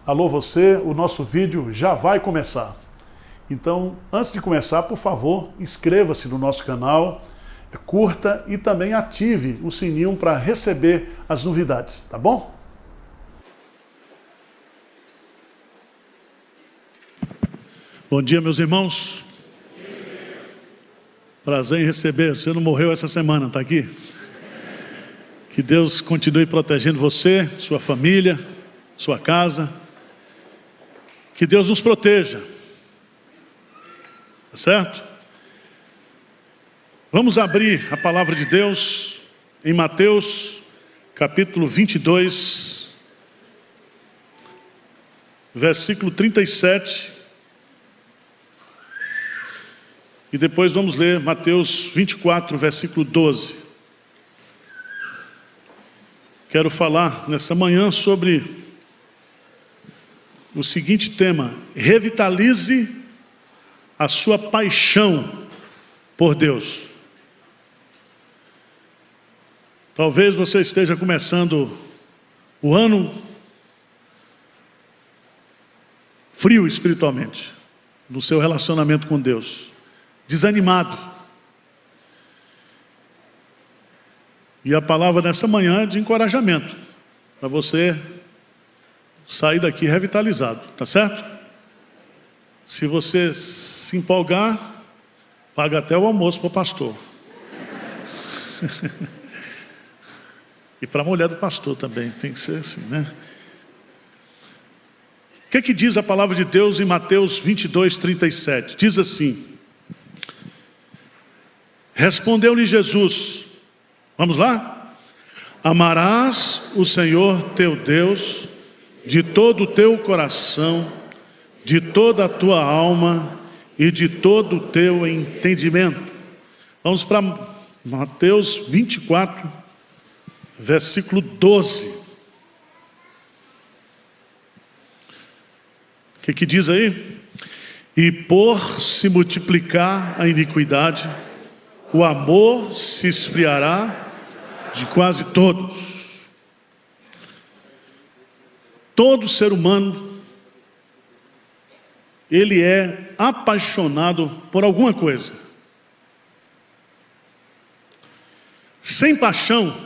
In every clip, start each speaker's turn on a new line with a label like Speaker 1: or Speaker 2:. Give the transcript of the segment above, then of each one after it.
Speaker 1: Alô você, o nosso vídeo já vai começar. Então, antes de começar, por favor, inscreva-se no nosso canal, curta e também ative o sininho para receber as novidades, tá bom? Bom dia, meus irmãos. Prazer em receber. Você não morreu essa semana, tá aqui? Que Deus continue protegendo você, sua família, sua casa. Que Deus nos proteja. Tá certo? Vamos abrir a palavra de Deus em Mateus, capítulo 22, versículo 37. E depois vamos ler Mateus 24, versículo 12. Quero falar nessa manhã sobre o seguinte tema: revitalize a sua paixão por Deus. Talvez você esteja começando o ano frio espiritualmente, no seu relacionamento com Deus, desanimado. E a palavra nessa manhã é de encorajamento, para você sair daqui revitalizado, tá certo? Se você se empolgar, paga até o almoço para o pastor. E para a mulher do pastor também, tem que ser assim, né? O que diz a palavra de Deus em Mateus 22, 37? Diz assim: respondeu-lhe Jesus, vamos lá? Amarás o Senhor teu Deus de todo o teu coração, de toda a tua alma e de todo o teu entendimento. Vamos para Mateus 24, versículo 12. O que diz aí? E por se multiplicar a iniquidade, o amor se esfriará de quase todos. Todo ser humano, ele é apaixonado por alguma coisa. Sem paixão,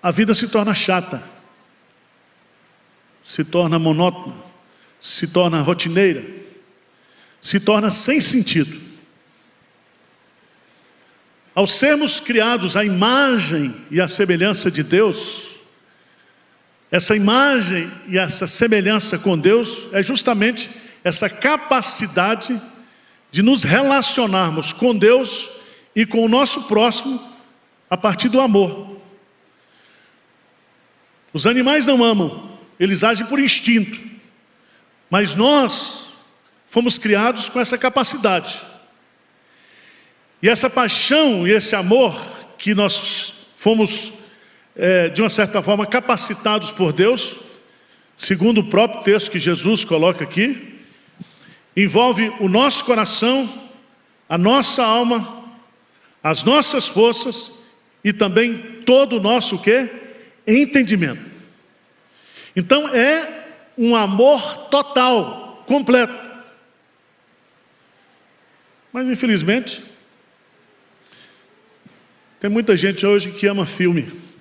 Speaker 1: a vida se torna chata, se torna monótona, se torna rotineira, se torna sem sentido. Ao sermos criados à imagem e à semelhança de Deus, essa imagem e essa semelhança com Deus é justamente essa capacidade de nos relacionarmos com Deus e com o nosso próximo a partir do amor. Os animais não amam, eles agem por instinto, mas nós fomos criados com essa capacidade. E essa paixão e esse amor que nós fomos de uma certa forma capacitados por Deus, segundo o próprio texto que Jesus coloca aqui, envolve o nosso coração, a nossa alma, as nossas forças e também todo o nosso entendimento. Então é um amor total, completo. Mas infelizmente tem muita gente hoje que ama filme,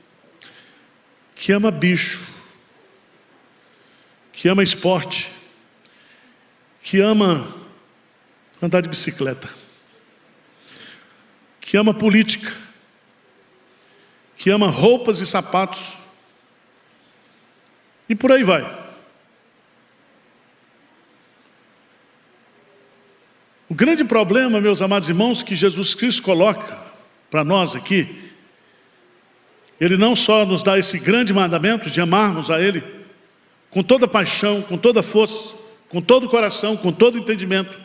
Speaker 1: que ama bicho, que ama esporte, que ama andar de bicicleta, que ama política, que ama roupas e sapatos, e por aí vai. O grande problema, meus amados irmãos, que Jesus Cristo coloca para nós aqui, Ele não só nos dá esse grande mandamento de amarmos a Ele com toda paixão, com toda força, com todo o coração, com todo o entendimento.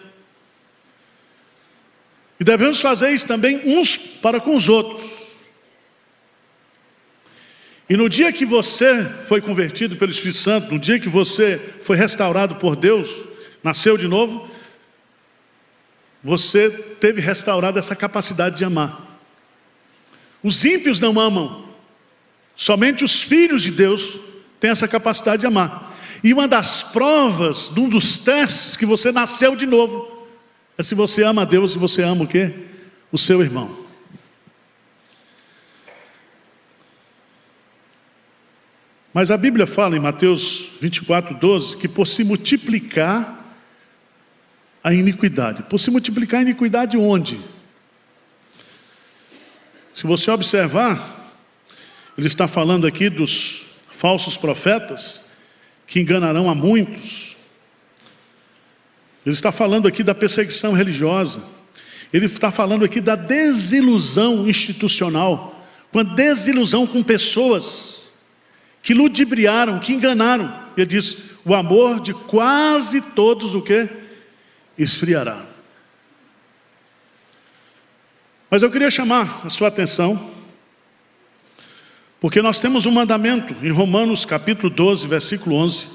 Speaker 1: E devemos fazer isso também uns para com os outros. E no dia que você foi convertido pelo Espírito Santo, no dia que você foi restaurado por Deus, nasceu de novo, você teve restaurado essa capacidade de amar. Os ímpios não amam. Somente os filhos de Deus tem essa capacidade de amar. E uma das provas, um dos testes que você nasceu de novo, é se você ama a Deus e você ama o quê? O seu irmão. Mas a Bíblia fala em Mateus 24:12, que por se multiplicar a iniquidade. Por se multiplicar a iniquidade onde? Se você observar, ele está falando aqui dos falsos profetas, que enganarão a muitos. Ele está falando aqui da perseguição religiosa. Ele está falando aqui da desilusão institucional, com a desilusão com pessoas que ludibriaram, que enganaram. Ele diz, o amor de quase todos o quê? Esfriará. Mas eu queria chamar a sua atenção, porque nós temos um mandamento em Romanos capítulo 12, versículo 11,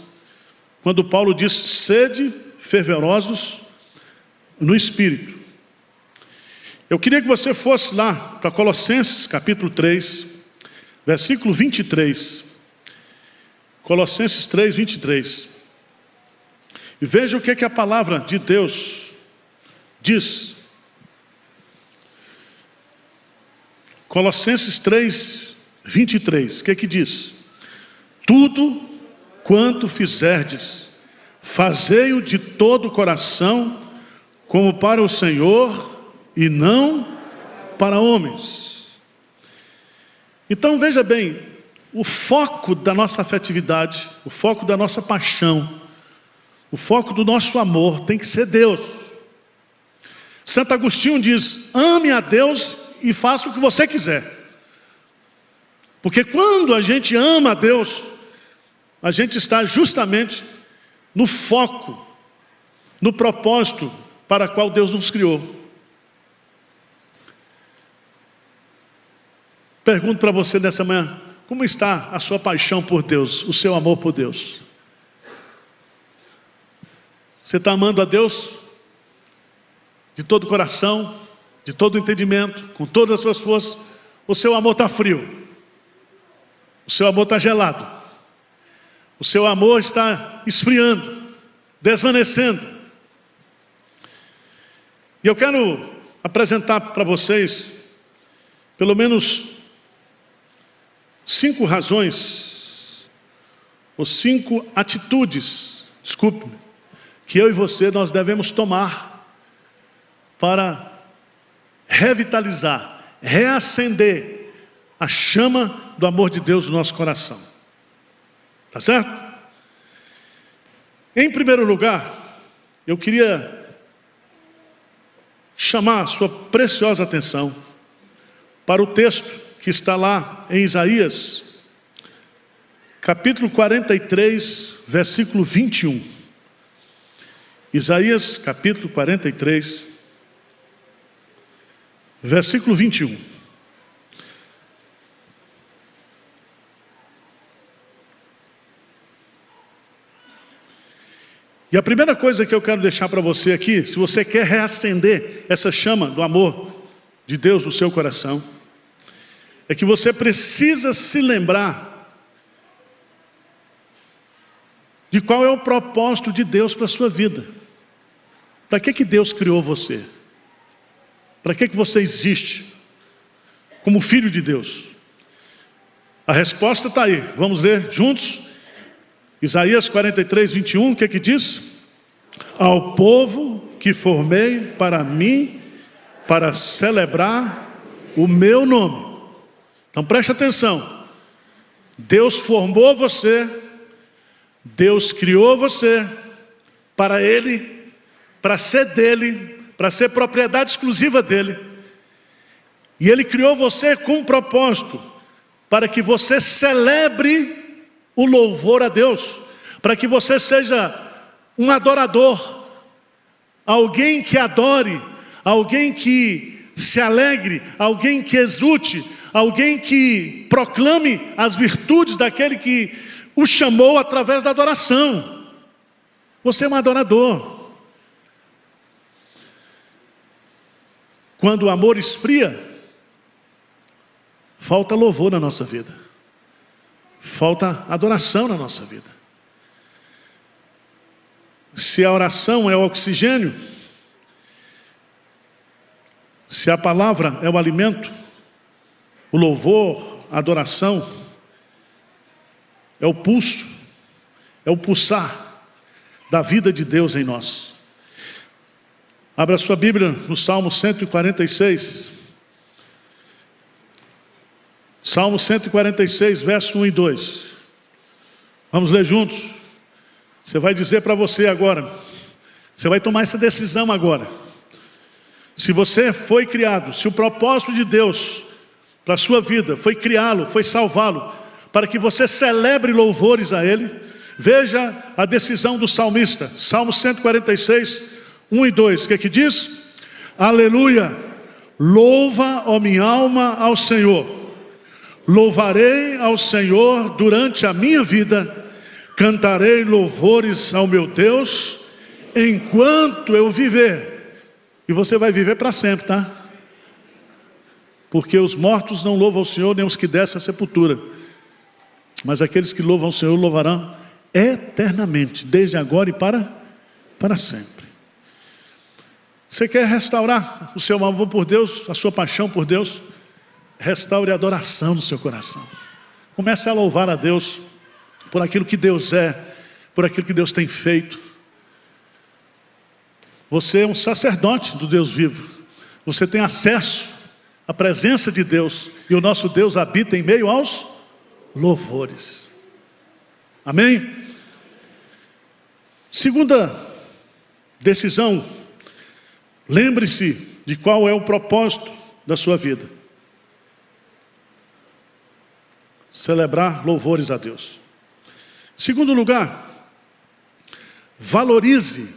Speaker 1: quando Paulo diz, sede fervorosos no Espírito. Eu queria que você fosse lá para Colossenses capítulo 3, versículo 23. Colossenses 3, 23. E veja o que a palavra de Deus diz. Colossenses 3, 23. O que diz? Tudo quanto fizerdes, fazei-o de todo o coração, como para o Senhor e não para homens. Então veja bem, o foco da nossa afetividade, o foco da nossa paixão, o foco do nosso amor tem que ser Deus. Santo Agostinho diz, ame a Deus e faça o que você quiser. Porque quando a gente ama a Deus, a gente está justamente no foco, no propósito para o qual Deus nos criou. Pergunto para você nessa manhã, como está a sua paixão por Deus, o seu amor por Deus? Você está amando a Deus de todo o coração, de todo o entendimento, com todas as suas forças? O seu amor está frio, o seu amor está gelado, o seu amor está esfriando, desvanecendo. E eu quero apresentar para vocês pelo menos 5 razões, ou 5 atitudes, desculpe-me, que eu e você nós devemos tomar para revitalizar, reacender a chama do amor de Deus no nosso coração. Tá certo? Em primeiro lugar, eu queria chamar a sua preciosa atenção para o texto que está lá em Isaías, capítulo 43, versículo 21. Isaías, capítulo 43, versículo 21. E a primeira coisa que eu quero deixar para você aqui, se você quer reacender essa chama do amor de Deus no seu coração, é que você precisa se lembrar de qual é o propósito de Deus para a sua vida. Para que Deus criou você? Para que você existe como filho de Deus? A resposta está aí, vamos ler juntos? Isaías 43, 21, o que diz? Ao povo que formei para mim, para celebrar o meu nome. Então preste atenção, Deus formou você, Deus criou você para Ele, para ser dEle, para ser propriedade exclusiva dEle. E Ele criou você com um propósito, para que você celebre o louvor a Deus, para que você seja um adorador, alguém que adore, alguém que se alegre, alguém que exulte, alguém que proclame as virtudes daquele que o chamou através da adoração. Você é um adorador. Quando o amor esfria, falta louvor na nossa vida. falta adoração na nossa vida. Se a oração é o oxigênio, se a palavra é o alimento, o louvor, a adoração, é o pulso, é o pulsar da vida de Deus em nós. Abra sua Bíblia no Salmo 146. Salmo 146, verso 1 e 2. Vamos ler juntos. Você vai dizer para você agora, você vai tomar essa decisão agora. Se você foi criado, se o propósito de Deus para a sua vida foi criá-lo, foi salvá-lo, para que você celebre louvores a Ele, veja a decisão do salmista. Salmo 146, 1 e 2, o que é que diz? Aleluia, louva, ó minha alma, ao Senhor. Louvarei ao Senhor durante a minha vida, cantarei louvores ao meu Deus, enquanto eu viver. E você vai viver para sempre, tá? Porque os mortos não louvam o Senhor, nem os que descem à sepultura. Mas aqueles que louvam o Senhor, louvarão eternamente, desde agora e para sempre. Você quer restaurar o seu amor por Deus, a sua paixão por Deus? Restaure a adoração no seu coração. Comece a louvar a Deus por aquilo que Deus é, por aquilo que Deus tem feito. Você é um sacerdote do Deus vivo. Você tem acesso à presença de Deus. E o nosso Deus habita em meio aos louvores. Amém? Segunda decisão. Lembre-se de qual é o propósito da sua vida. Celebrar louvores a Deus. Segundo lugar, valorize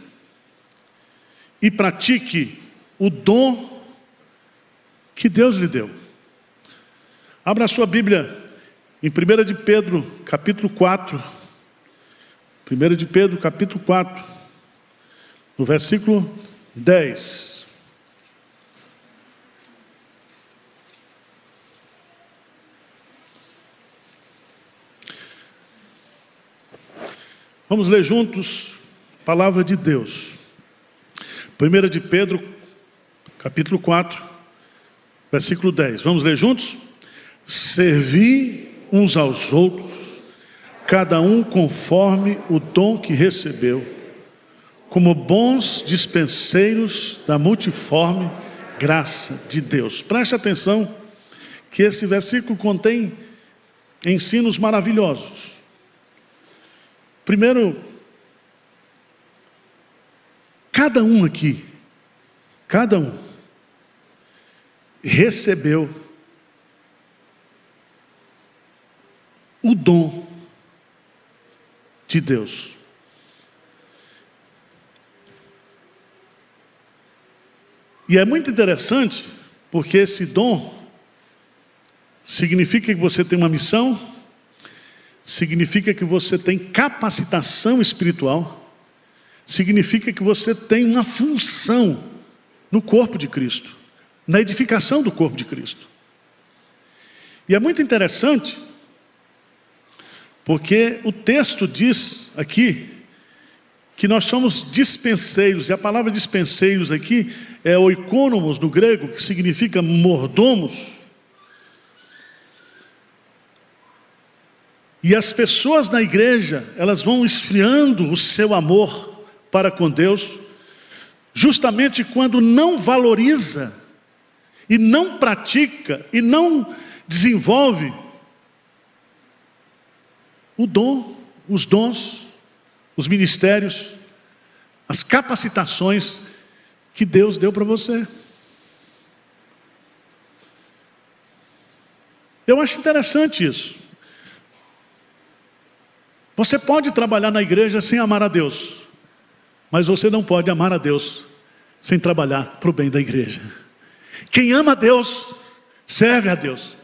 Speaker 1: e pratique o dom que Deus lhe deu. Abra a sua Bíblia em 1 de Pedro, capítulo 4. 1 de Pedro, capítulo 4, no versículo 10. Vamos ler juntos a palavra de Deus. 1 de Pedro, capítulo 4, versículo 10. Vamos ler juntos? Servi uns aos outros, cada um conforme o dom que recebeu, como bons dispenseiros da multiforme graça de Deus. Preste atenção que esse versículo contém ensinos maravilhosos. Primeiro, cada um aqui, cada um, recebeu o dom de Deus. E é muito interessante, porque esse dom significa que você tem uma missão, significa que você tem capacitação espiritual, significa que você tem uma função no corpo de Cristo, na edificação do corpo de Cristo. E é muito interessante, porque o texto diz aqui que nós somos dispenseiros, e a palavra dispenseiros aqui é oikonomos do grego, que significa mordomos. E as pessoas na igreja, elas vão esfriando o seu amor para com Deus, justamente quando não valoriza, e não pratica, e não desenvolve o dom, os dons, os ministérios, as capacitações que Deus deu para você. Eu acho interessante isso. Você pode trabalhar na igreja sem amar a Deus, mas você não pode amar a Deus sem trabalhar para o bem da igreja. Quem ama a Deus, serve a Deus.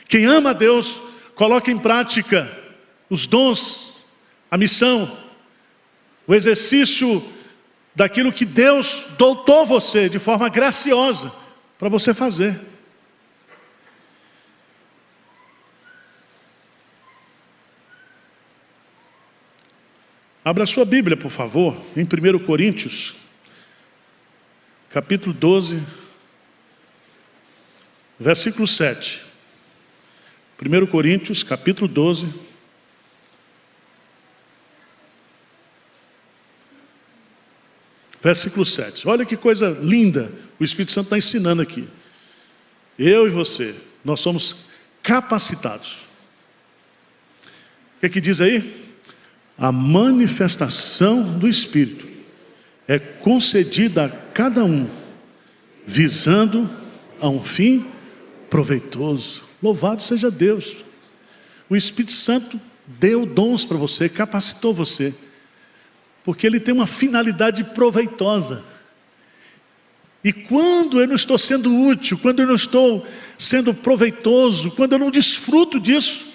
Speaker 1: Quem ama a Deus, coloca em prática os dons, a missão, o exercício daquilo que Deus dotou você de forma graciosa para você fazer. Abra sua Bíblia, por favor, em 1 Coríntios, capítulo 12, versículo 7. 1 Coríntios, capítulo 12, versículo 7. Olha que coisa linda o Espírito Santo está ensinando aqui. Eu e você, nós somos capacitados. O que diz aí? A manifestação do Espírito é concedida a cada um, visando a um fim proveitoso. Louvado seja Deus. O Espírito Santo deu dons para você, capacitou você, porque ele tem uma finalidade proveitosa. E quando eu não estou sendo útil, quando eu não estou sendo proveitoso, quando eu não desfruto disso,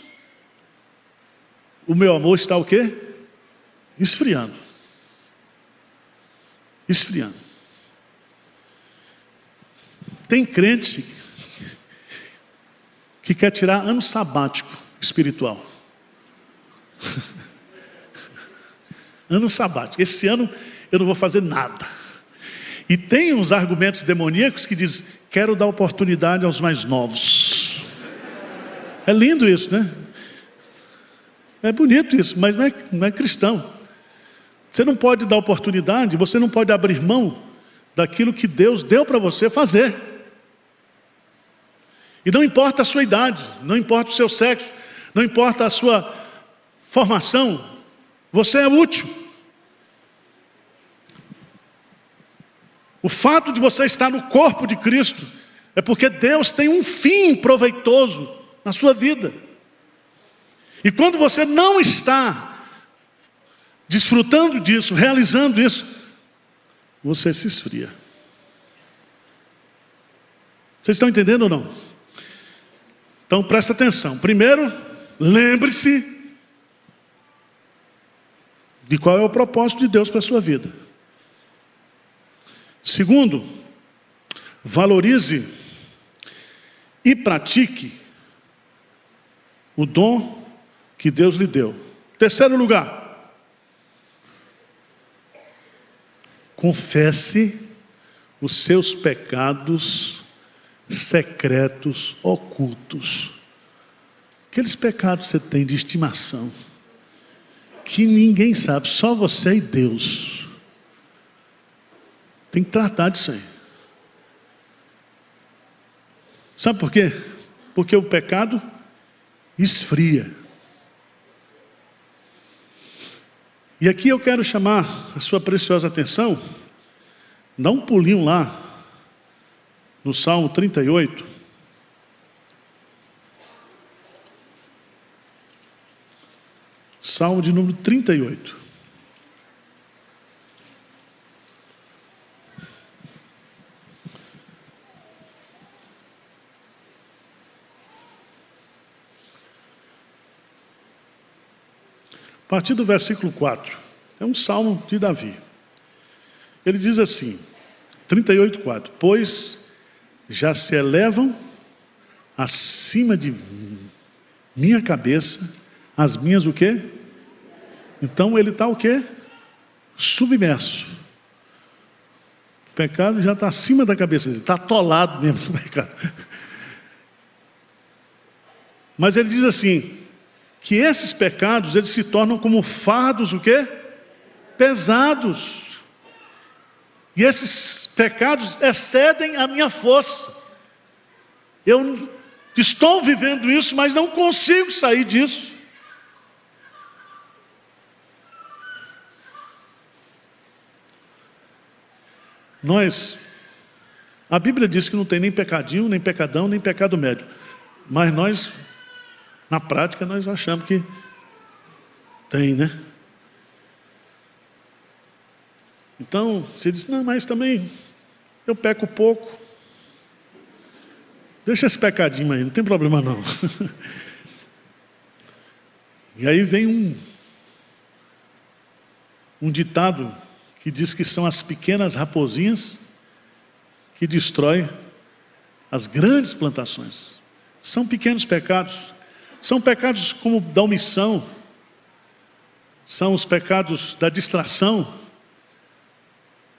Speaker 1: o meu amor está o quê? Esfriando. Esfriando. Tem crente que quer tirar ano sabático espiritual. Ano sabático. Esse ano eu não vou fazer nada. E tem uns argumentos demoníacos que dizem: quero dar oportunidade aos mais novos. É lindo isso, né? É bonito isso, mas não é cristão. Você não pode dar oportunidade, você não pode abrir mão daquilo que Deus deu para você fazer. E não importa a sua idade, não importa o seu sexo, não importa a sua formação, você é útil. O fato de você estar no corpo de Cristo é porque Deus tem um fim proveitoso na sua vida. E quando você não está desfrutando disso, realizando isso, você se esfria. Vocês estão entendendo ou não? Então presta atenção. Primeiro, lembre-se de qual é o propósito de Deus para a sua vida. Segundo, valorize e pratique o dom que Deus lhe deu. Terceiro lugar, confesse os seus pecados secretos, ocultos. Aqueles pecados que você tem de estimação, que ninguém sabe, só você e Deus. Tem que tratar disso aí. Sabe por quê? Porque o pecado esfria. E aqui eu quero chamar a sua preciosa atenção. Dá um pulinho lá no Salmo 38. Salmo de número 38. A partir do versículo 4, é um salmo de Davi. Ele diz assim, 38:4, pois já se elevam acima de minha cabeça as minhas o quê? Então ele está o quê? Submerso. O pecado já está acima da cabeça dele, está atolado mesmo no pecado. Mas ele diz assim, que esses pecados, eles se tornam como fardos, o quê? Pesados. E esses pecados excedem a minha força. Eu estou vivendo isso, mas não consigo sair disso. A Bíblia diz que não tem nem pecadinho, nem pecadão, nem pecado médio. Mas nós, na prática, nós achamos que tem, né? Então, você diz, não, mas também eu peco pouco. Deixa esse pecadinho aí, não tem problema não. E aí vem um ditado que diz que são as pequenas raposinhas que destroem as grandes plantações. São pequenos pecados. São pecados como da omissão. são os pecados da distração,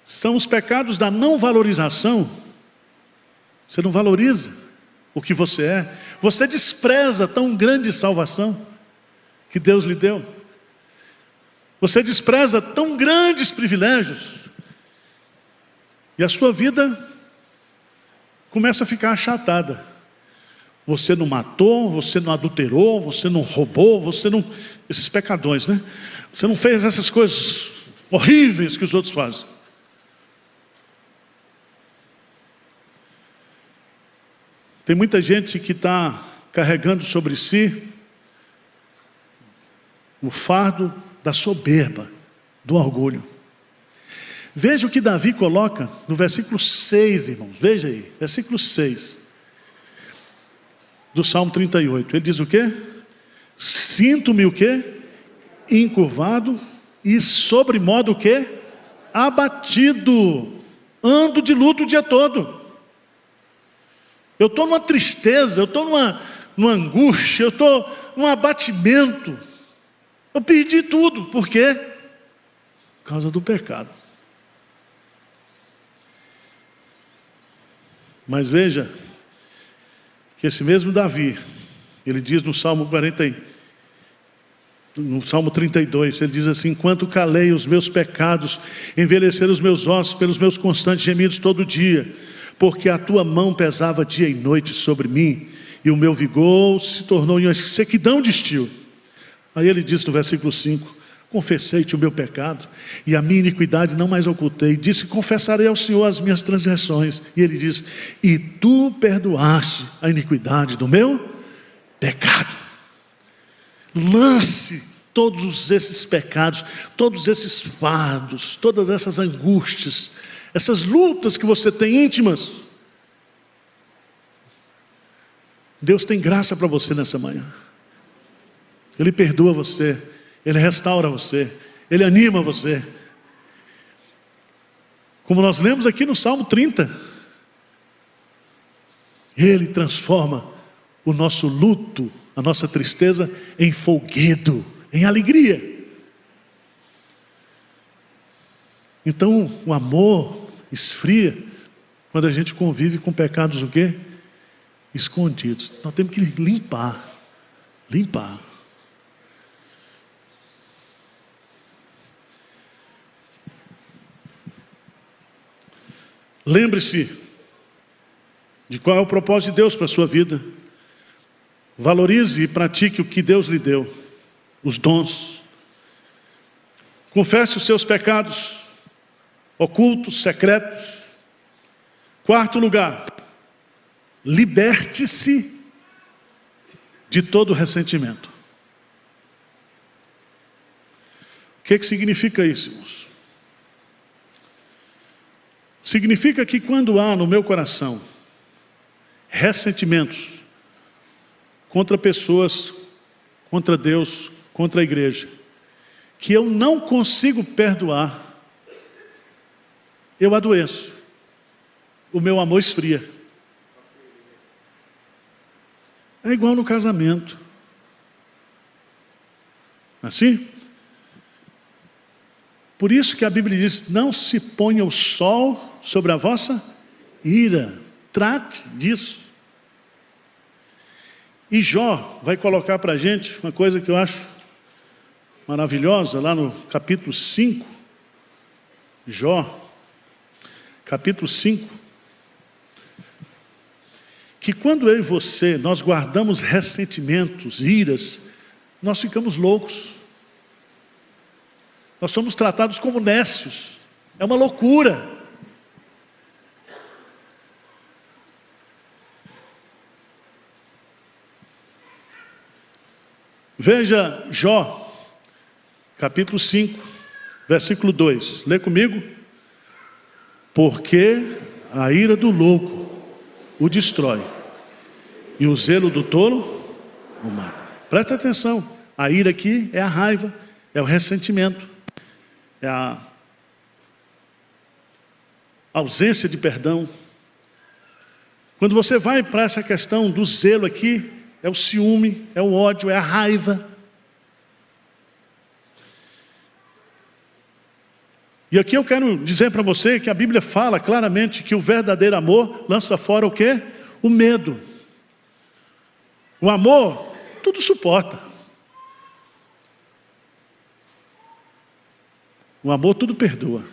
Speaker 1: são os pecados da não valorização. Você não valoriza o que você é, você despreza tão grande salvação que Deus lhe deu, você despreza tão grandes privilégios, e a sua vida começa a ficar achatada. Você não matou, você não adulterou, você não roubou, você não... esses pecadões, né? Você não fez essas coisas horríveis que os outros fazem. Tem muita gente que está carregando sobre si o fardo da soberba, do orgulho. Veja o que Davi coloca no versículo 6, irmãos. Veja aí, versículo 6 do Salmo 38. Ele diz o quê? Sinto-me o quê? Encurvado e sobremodo o quê? Abatido. Ando de luto o dia todo. Eu estou numa tristeza, eu estou numa angústia, eu estou num abatimento. Eu perdi tudo. Por quê? Por causa do pecado. Mas veja que esse mesmo Davi, ele diz no Salmo 32, ele diz assim: enquanto calei os meus pecados, envelheceram os meus ossos pelos meus constantes gemidos todo dia, porque a tua mão pesava dia e noite sobre mim, e o meu vigor se tornou em sequidão de estio. Aí ele diz no versículo 5: confessei-te o meu pecado, e a minha iniquidade não mais ocultei. Disse: confessarei ao Senhor as minhas transgressões. E ele diz: e tu perdoaste a iniquidade do meu pecado. Lance todos esses pecados, todos esses fardos, todas essas angústias, essas lutas que você tem íntimas. Deus tem graça para você nessa manhã. Ele perdoa você, Ele restaura você, Ele anima você. Como nós lemos aqui no Salmo 30, Ele transforma o nosso luto, a nossa tristeza, em folguedo, em alegria. Então o amor esfria quando a gente convive com pecados o quê? Escondidos. Nós temos que limpar. Lembre-se de qual é o propósito de Deus para a sua vida. Valorize e pratique o que Deus lhe deu, os dons. Confesse os seus pecados ocultos, secretos. Quarto lugar, liberte-se de todo ressentimento. O que significa isso, irmãos? Significa que quando há no meu coração ressentimentos contra pessoas, contra Deus, contra a igreja, que eu não consigo perdoar, eu adoeço, o meu amor esfria. É igual no casamento. Assim? Por isso que a Bíblia diz: não se ponha o sol sobre a vossa ira. Trate disso. E Jó vai colocar para a gente uma coisa que eu acho maravilhosa, lá no capítulo 5. Jó, capítulo 5. Que quando eu e você, nós guardamos ressentimentos, iras, nós ficamos loucos. Nós somos tratados como nécios. É uma loucura. Veja Jó, capítulo 5, versículo 2. Lê comigo. Porque a ira do louco o destrói, e o zelo do tolo o mata. Presta atenção. A ira aqui é a raiva, é o ressentimento, é a ausência de perdão. Quando você vai para essa questão do zelo aqui, é o ciúme, é o ódio, é a raiva. E aqui eu quero dizer para você que a Bíblia fala claramente que o verdadeiro amor lança fora o quê? O medo. O amor tudo suporta. O amor tudo perdoa.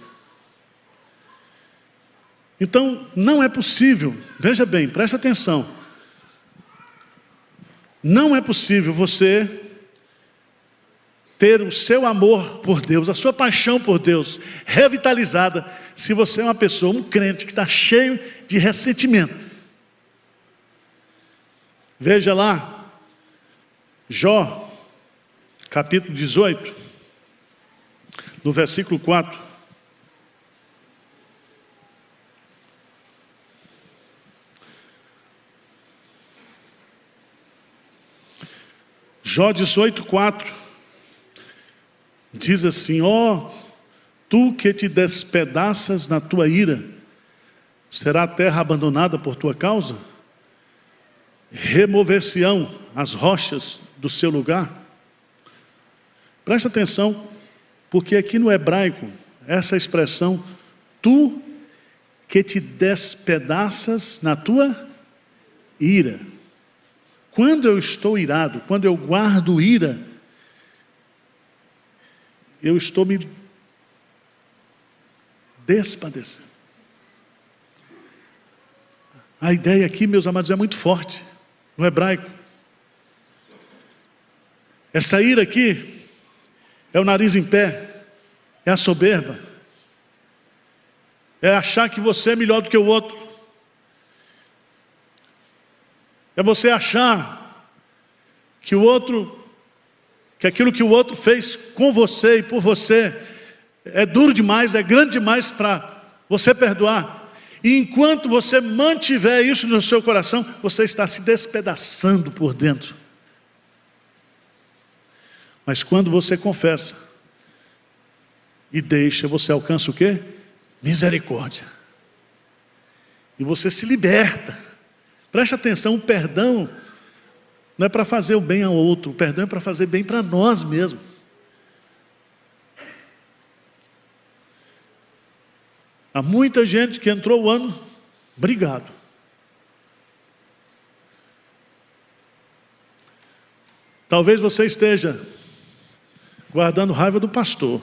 Speaker 1: Então, não é possível, veja bem, preste atenção. Não é possível você ter o seu amor por Deus, a sua paixão por Deus revitalizada, se você é uma pessoa, um crente que está cheio de ressentimento. Veja lá, Jó, capítulo 18, no versículo 4. Jó 18, 4, diz assim: ó, tu que te despedaças na tua ira, será a terra abandonada por tua causa? Remover-se-ão as rochas do seu lugar? Presta atenção, porque aqui no hebraico, essa expressão, tu que te despedaças na tua ira. Quando eu estou irado, quando eu guardo ira, eu estou me despadecendo. A ideia aqui, meus amados, é muito forte no hebraico. Essa ira aqui é o nariz em pé, é a soberba, é achar que você é melhor do que o outro. É você achar que o outro, que aquilo que o outro fez com você e por você é duro demais, é grande demais para você perdoar. E enquanto você mantiver isso no seu coração, você está se despedaçando por dentro. Mas quando você confessa e deixa, você alcança o quê? Misericórdia. E você se liberta. Preste atenção, o perdão não é para fazer o bem ao outro, o perdão é para fazer bem para nós mesmos. Há muita gente que entrou o ano brigado. Talvez você esteja guardando raiva do pastor,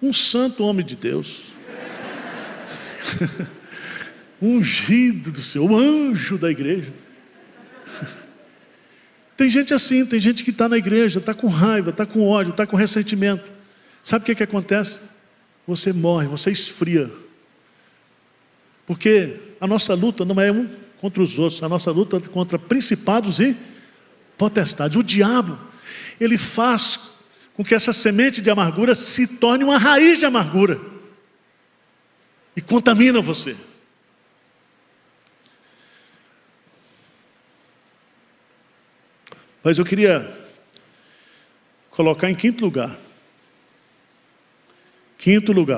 Speaker 1: um santo homem de Deus, ungido do Senhor, o anjo da igreja. Tem gente assim, tem gente que está na igreja, está com raiva, está com ódio, está com ressentimento. Sabe o que acontece? Você morre, você esfria. Porque a nossa luta não é um contra os outros, a nossa luta é contra principados e potestades. O diabo, ele faz com que essa semente de amargura se torne uma raiz de amargura e contamina você. Mas eu queria colocar em quinto lugar,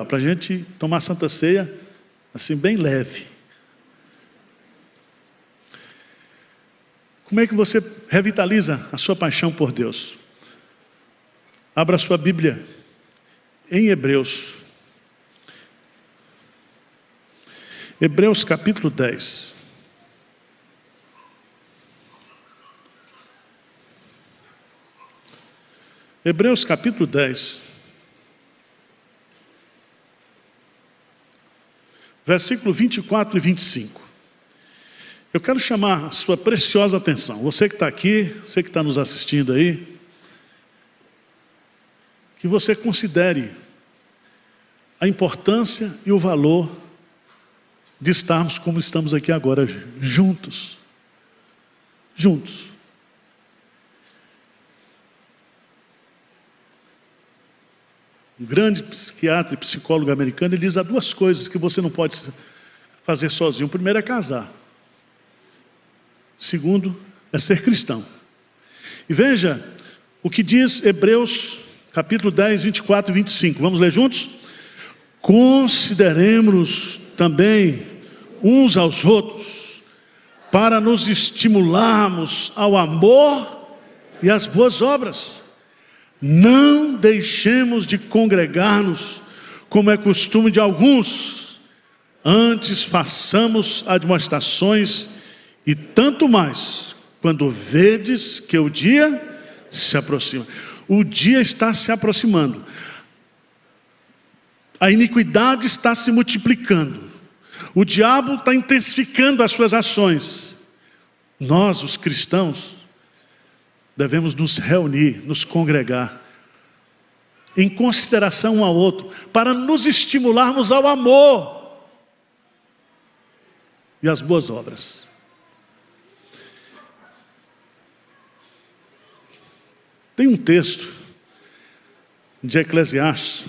Speaker 1: para a gente tomar Santa Ceia assim bem leve. Como é que você revitaliza a sua paixão por Deus? Abra a sua Bíblia em Hebreus. Hebreus capítulo 10. Hebreus capítulo 10, versículo 24 e 25. Eu quero chamar a sua preciosa atenção. Você que está aqui, você que está nos assistindo aí, que você considere a importância e o valor de estarmos como estamos aqui agora, juntos. Juntos. Um grande psiquiatra e psicólogo americano, ele diz: há duas coisas que você não pode fazer sozinho. O primeiro é casar. O segundo é ser cristão. E veja o que diz Hebreus capítulo 10, 24 e 25. Vamos ler juntos? Consideremos também uns aos outros, para nos estimularmos ao amor e às boas obras, não deixemos de congregar-nos, como é costume de alguns, antes façamos admoestações, e tanto mais, quando vedes que o dia se aproxima. O dia está se aproximando. A iniquidade está se multiplicando. O diabo está intensificando as suas ações. Nós, os cristãos, devemos nos reunir, nos congregar, em consideração um ao outro, para nos estimularmos ao amor e às boas obras. Tem um texto de Eclesiastes,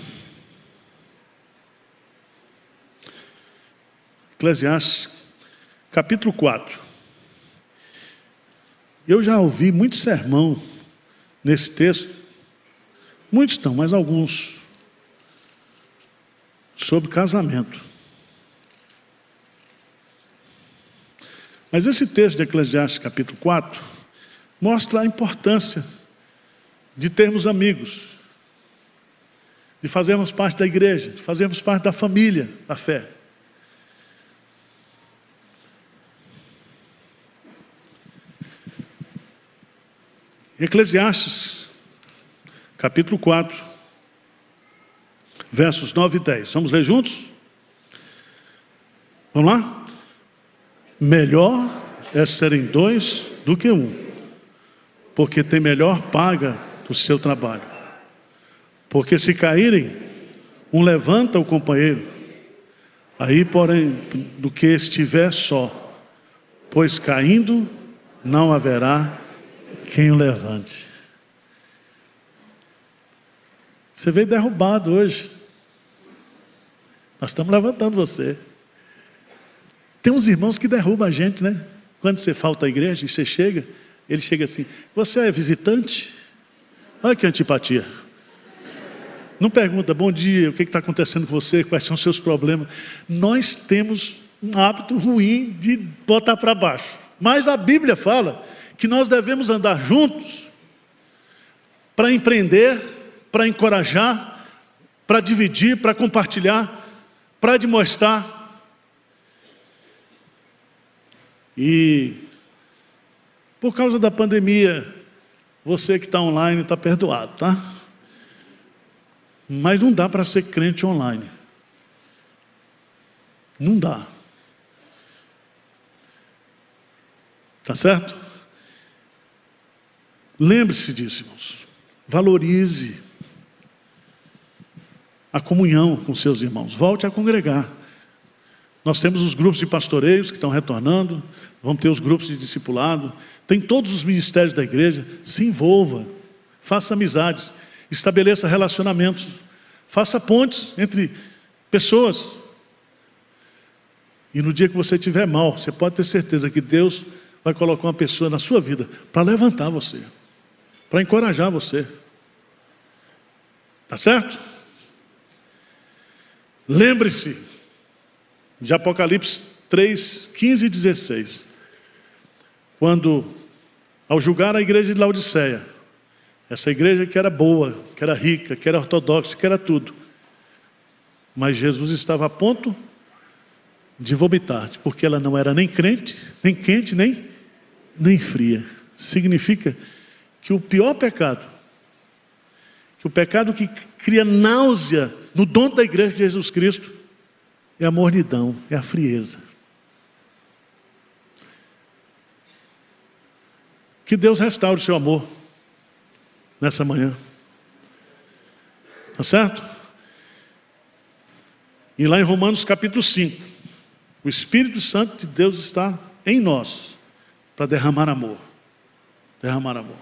Speaker 1: capítulo 4. Eu já ouvi muito sermão nesse texto, muitos não, mas alguns, sobre casamento. Mas esse texto de Eclesiastes capítulo 4 mostra a importância de termos amigos, de fazermos parte da igreja, de fazermos parte da família da fé. Eclesiastes, capítulo 4, versos 9 e 10. Vamos ler juntos? Vamos lá? Melhor é serem dois do que um, porque tem melhor paga do seu trabalho. Porque se caírem, um levanta o companheiro, aí porém do que estiver só, pois caindo não haverá quem o levante. Você veio derrubado hoje. Nós estamos levantando você. Tem uns irmãos que derrubam a gente, né? Quando você falta à igreja e você chega, ele chega assim: você é visitante? Olha que antipatia. Não pergunta, bom dia, o que está acontecendo com você, quais são os seus problemas. Nós temos um hábito ruim de botar para baixo. Mas a Bíblia fala que nós devemos andar juntos para empreender, para encorajar, para dividir, para compartilhar, para admoestar. E por causa da pandemia, você que está online está perdoado, tá? Mas não dá para ser crente online. Não dá. Tá certo? Lembre-se disso, irmãos. Valorize a comunhão com seus irmãos. Volte a congregar. Nós temos os grupos de pastoreios que estão retornando. Vamos ter os grupos de discipulado. Tem todos os ministérios da igreja. Se envolva. Faça amizades. Estabeleça relacionamentos. Faça pontes entre pessoas. E no dia que você estiver mal, você pode ter certeza que Deus vai colocar uma pessoa na sua vida para levantar você, para encorajar você. Tá certo? Lembre-se de Apocalipse 3, 15 e 16. Quando, ao julgar a igreja de Laodiceia, essa igreja que era boa, que era rica, que era ortodoxa, que era tudo, mas Jesus estava a ponto de vomitar, porque ela não era nem crente, nem quente, nem fria. Significa que o pior pecado, que o pecado que cria náusea no dono da igreja de Jesus Cristo, é a mornidão, é a frieza. Que Deus restaure o seu amor nessa manhã. Tá certo? E lá em Romanos capítulo 5, o Espírito Santo de Deus está em nós para derramar amor. Derramar amor.